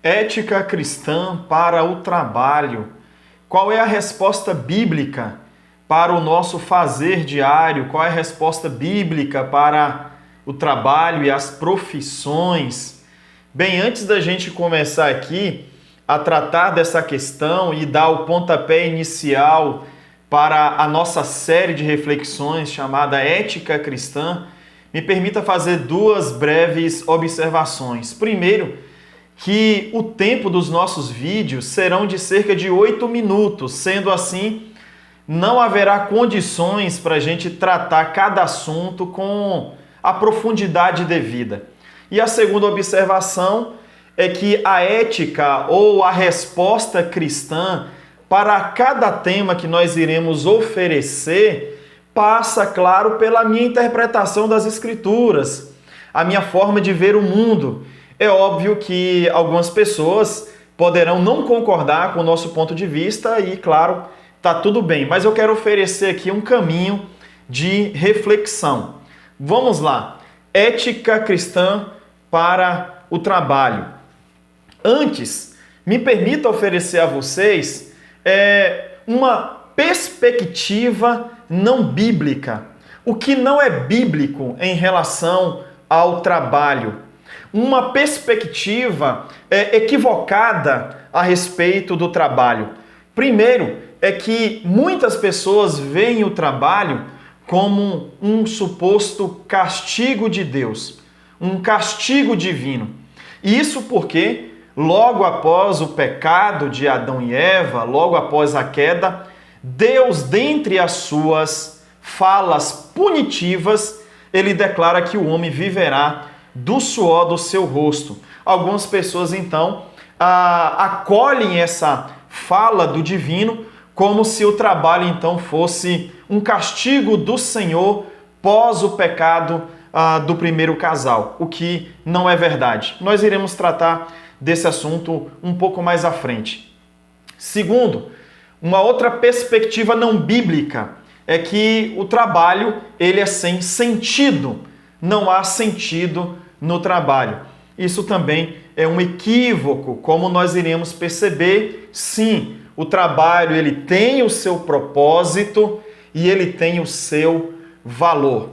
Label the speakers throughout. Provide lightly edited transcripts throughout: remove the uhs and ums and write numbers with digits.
Speaker 1: Ética cristã para o trabalho. Qual é a resposta bíblica para o nosso fazer diário? Qual é a resposta bíblica para o trabalho e as profissões? Bem, antes da gente começar aqui a tratar dessa questão e dar o pontapé inicial para a nossa série de reflexões chamada Ética Cristã, me permita fazer duas breves observações. Primeiro, que o tempo dos nossos vídeos serão de cerca de 8 minutos, sendo assim, não haverá condições para a gente tratar cada assunto com a profundidade devida. E a segunda observação é que a ética ou a resposta cristã para cada tema que nós iremos oferecer passa, claro, pela minha interpretação das Escrituras, a minha forma de ver o mundo. É óbvio que algumas pessoas poderão não concordar com o nosso ponto de vista e, claro, tá tudo bem. Mas eu quero oferecer aqui um caminho de reflexão. Vamos lá. Ética cristã para o trabalho. Antes, me permita oferecer a vocês uma perspectiva não bíblica. O que não é bíblico em relação ao trabalho. Uma perspectiva equivocada a respeito do trabalho. Primeiro, é que muitas pessoas veem o trabalho como um suposto castigo de Deus, um castigo divino. Isso porque, logo após o pecado de Adão e Eva, logo após a queda, Deus, dentre as suas falas punitivas, ele declara que o homem viverá do suor do seu rosto. Algumas pessoas, então, acolhem essa fala do divino como se o trabalho, então, fosse um castigo do Senhor pós o pecado do primeiro casal, o que não é verdade. Nós iremos tratar desse assunto um pouco mais à frente. Segundo, uma outra perspectiva não bíblica é que o trabalho ele é sem sentido. Não há sentido no trabalho. Isso também é um equívoco, como nós iremos perceber. Sim, o trabalho ele tem o seu propósito e ele tem o seu valor.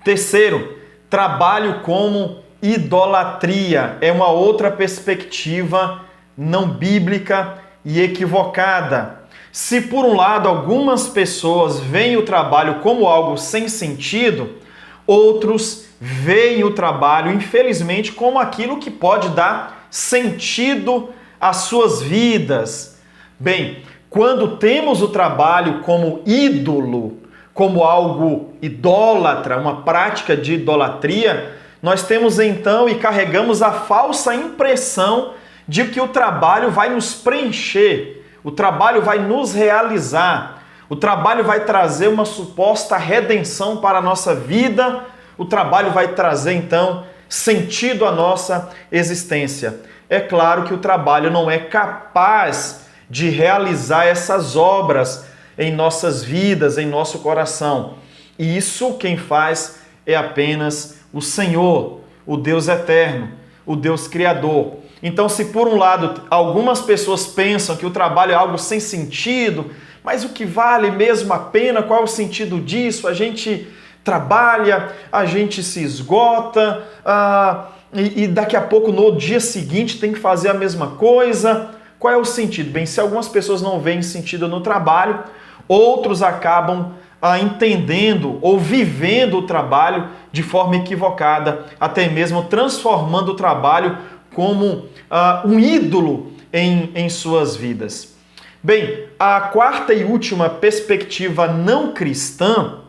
Speaker 1: Terceiro, trabalho como idolatria é uma outra perspectiva não bíblica e equivocada. Se por um lado algumas pessoas veem o trabalho como algo sem sentido, outros veem o trabalho, infelizmente, como aquilo que pode dar sentido às suas vidas. Bem, quando temos o trabalho como ídolo, como algo idólatra, uma prática de idolatria, nós temos então e carregamos a falsa impressão de que o trabalho vai nos preencher, o trabalho vai nos realizar, o trabalho vai trazer uma suposta redenção para a nossa vida, o trabalho vai trazer, então, sentido à nossa existência. É claro que o trabalho não é capaz de realizar essas obras em nossas vidas, em nosso coração. E isso quem faz é apenas o Senhor, o Deus eterno, o Deus criador. Então, se por um lado algumas pessoas pensam que o trabalho é algo sem sentido, mas o que vale mesmo a pena? Qual é o sentido disso? A gente trabalha, a gente se esgota e daqui a pouco no dia seguinte tem que fazer a mesma coisa. Qual é o sentido? Bem, se algumas pessoas não veem sentido no trabalho, outros acabam entendendo ou vivendo o trabalho de forma equivocada, até mesmo transformando o trabalho como um ídolo em suas vidas. Bem, a quarta e última perspectiva não cristã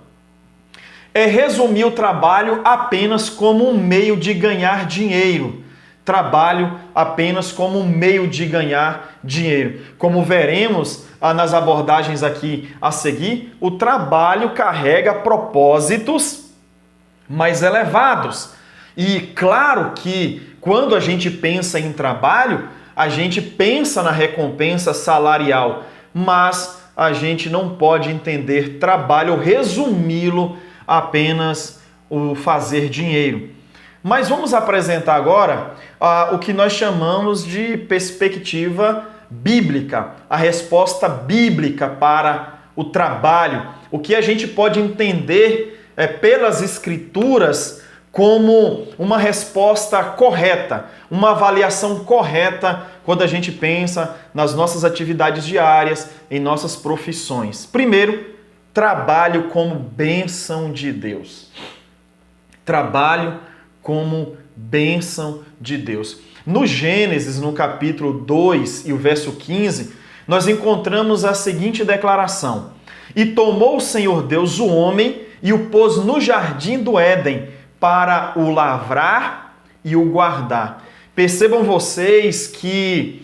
Speaker 1: é resumir o trabalho apenas como um meio de ganhar dinheiro. Trabalho apenas como um meio de ganhar dinheiro. Como veremos nas abordagens aqui a seguir, o trabalho carrega propósitos mais elevados. E claro que quando a gente pensa em trabalho, a gente pensa na recompensa salarial, mas a gente não pode entender trabalho ou resumi-lo apenas o fazer dinheiro. Mas vamos apresentar agora o que nós chamamos de perspectiva bíblica, a resposta bíblica para o trabalho, o que a gente pode entender pelas Escrituras como uma resposta correta, uma avaliação correta quando a gente pensa nas nossas atividades diárias, em nossas profissões. Primeiro, trabalho como bênção de Deus. Trabalho como bênção de Deus. No Gênesis, no capítulo 2 e o verso 15, nós encontramos a seguinte declaração: E tomou o Senhor Deus o homem e o pôs no jardim do Éden para o lavrar e o guardar. Percebam vocês que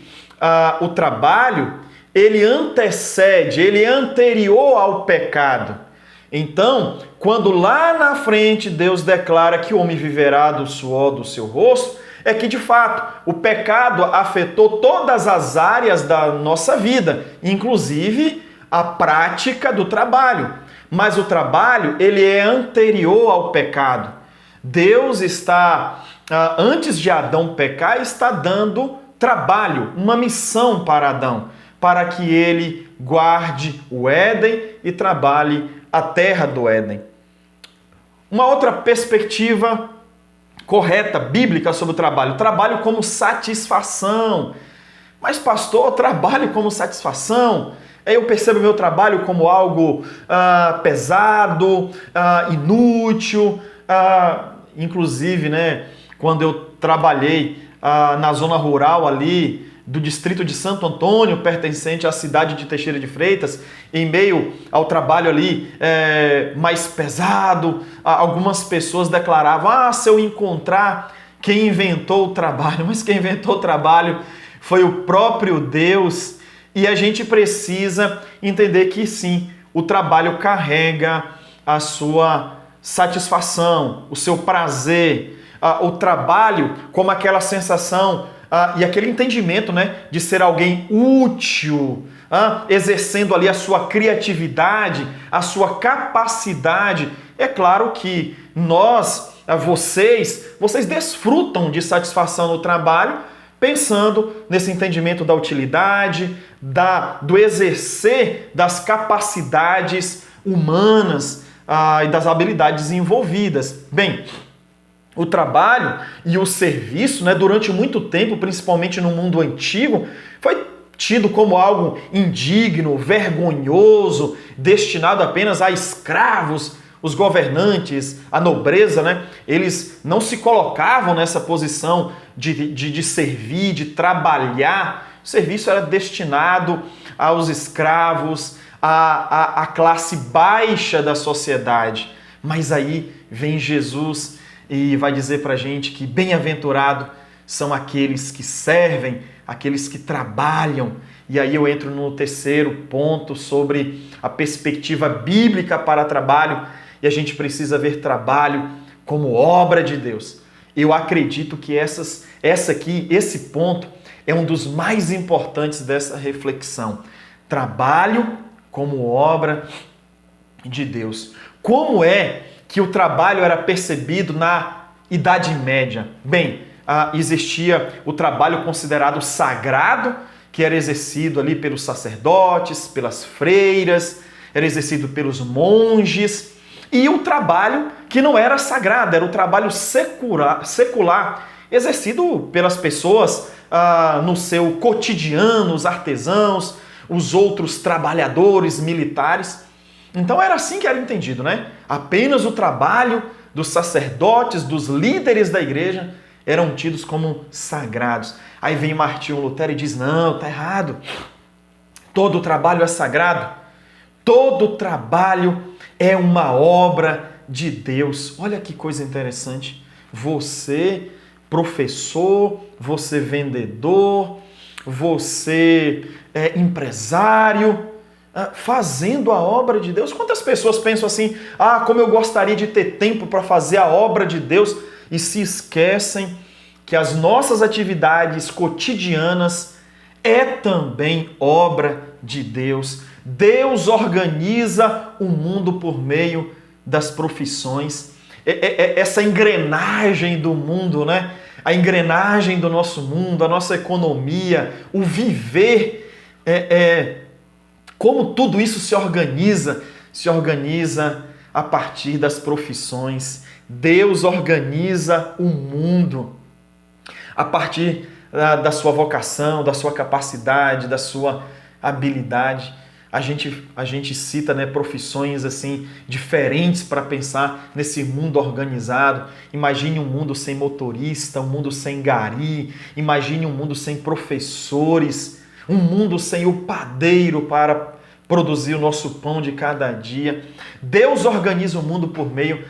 Speaker 1: o trabalho, ele antecede, ele é anterior ao pecado. Então, quando lá na frente Deus declara que o homem viverá do suor do seu rosto, é que de fato o pecado afetou todas as áreas da nossa vida, inclusive a prática do trabalho. Mas o trabalho, ele é anterior ao pecado. Deus está, antes de Adão pecar, está dando trabalho, uma missão para Adão, para que ele guarde o Éden e trabalhe a terra do Éden. Uma outra perspectiva correta, bíblica sobre o trabalho como satisfação. Mas pastor, trabalho como satisfação? Eu percebo meu trabalho como algo pesado, inútil. Inclusive, né, quando eu trabalhei na zona rural ali do distrito de Santo Antônio, pertencente à cidade de Teixeira de Freitas, em meio ao trabalho ali mais pesado, algumas pessoas declaravam: se eu encontrar quem inventou o trabalho, mas quem inventou o trabalho foi o próprio Deus. E a gente precisa entender que sim, o trabalho carrega a sua satisfação, o seu prazer, o trabalho como aquela sensação e aquele entendimento, né, de ser alguém útil, exercendo ali a sua criatividade, a sua capacidade. É claro que vocês desfrutam de satisfação no trabalho, pensando nesse entendimento da utilidade, do exercer das capacidades humanas e das habilidades envolvidas. Bem, o trabalho e o serviço, né, durante muito tempo, principalmente no mundo antigo, foi tido como algo indigno, vergonhoso, destinado apenas a escravos. Os governantes, a nobreza, né, eles não se colocavam nessa posição de servir, de trabalhar. O serviço era destinado aos escravos, à classe baixa da sociedade. Mas aí vem Jesus e vai dizer para a gente que bem-aventurado são aqueles que servem, aqueles que trabalham. E aí eu entro no terceiro ponto sobre a perspectiva bíblica para trabalho, e a gente precisa ver trabalho como obra de Deus. Eu acredito que esse ponto é um dos mais importantes dessa reflexão. Trabalho como obra de Deus. Como é que o trabalho era percebido na Idade Média? Bem, existia o trabalho considerado sagrado, que era exercido ali pelos sacerdotes, pelas freiras, era exercido pelos monges, e o trabalho que não era sagrado, era o trabalho secular, exercido pelas pessoas no seu cotidiano, os artesãos, os outros trabalhadores militares. Então era assim que era entendido, né? Apenas o trabalho dos sacerdotes, dos líderes da igreja, eram tidos como sagrados. Aí vem Martinho Lutero e diz: não, está errado. Todo o trabalho é sagrado. Todo trabalho é uma obra de Deus. Olha que coisa interessante. Você, professor, você vendedor, você empresário, fazendo a obra de Deus. Quantas pessoas pensam assim: como eu gostaria de ter tempo para fazer a obra de Deus, e se esquecem que as nossas atividades cotidianas é também obra de Deus. Deus organiza o mundo por meio das profissões. essa engrenagem do mundo, né? A engrenagem do nosso mundo, a nossa economia, o viver, como tudo isso se organiza a partir das profissões. Deus organiza o mundo a partir da sua vocação, da sua capacidade, da sua habilidade. A gente cita, né, profissões assim diferentes para pensar nesse mundo organizado. Imagine um mundo sem motorista, um mundo sem gari, imagine um mundo sem professores, um mundo sem o padeiro para produzir o nosso pão de cada dia. Deus organiza o mundo por meio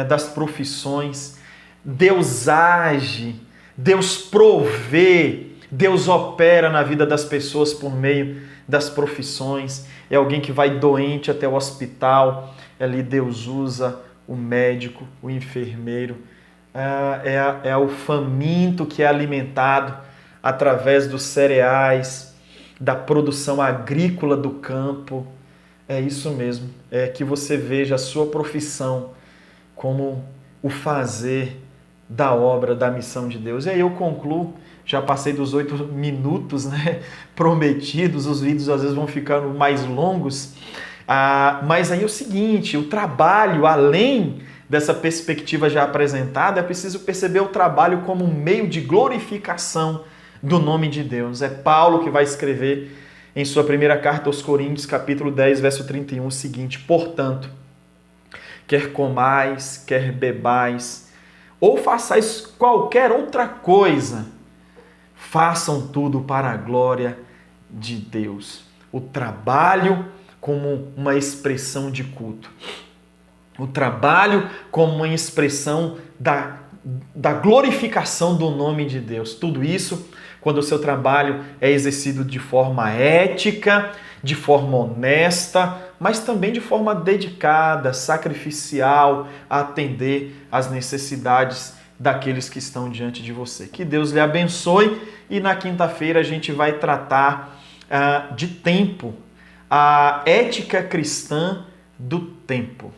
Speaker 1: das profissões. Deus age, Deus provê, Deus opera na vida das pessoas por meio das profissões. É alguém que vai doente até o hospital, ali Deus usa o médico, o enfermeiro. É o faminto que é alimentado através dos cereais, da produção agrícola do campo. É isso mesmo, é que você veja a sua profissão como o fazer da obra, da missão de Deus. E aí eu concluo, já passei dos 8 minutos, né, prometidos, os vídeos às vezes vão ficando mais longos, mas aí é o seguinte, o trabalho, além dessa perspectiva já apresentada, é preciso perceber o trabalho como um meio de glorificação do nome de Deus. É Paulo que vai escrever em sua primeira carta aos Coríntios, capítulo 10, verso 31, o seguinte: portanto, quer comais, quer bebais, ou façais qualquer outra coisa, façam tudo para a glória de Deus. O trabalho como uma expressão de culto. O trabalho como uma expressão da glorificação do nome de Deus. Tudo isso quando o seu trabalho é exercido de forma ética, de forma honesta, mas também de forma dedicada, sacrificial, a atender às necessidades daqueles que estão diante de você. Que Deus lhe abençoe e na quinta-feira a gente vai tratar de tempo, a ética cristã do tempo.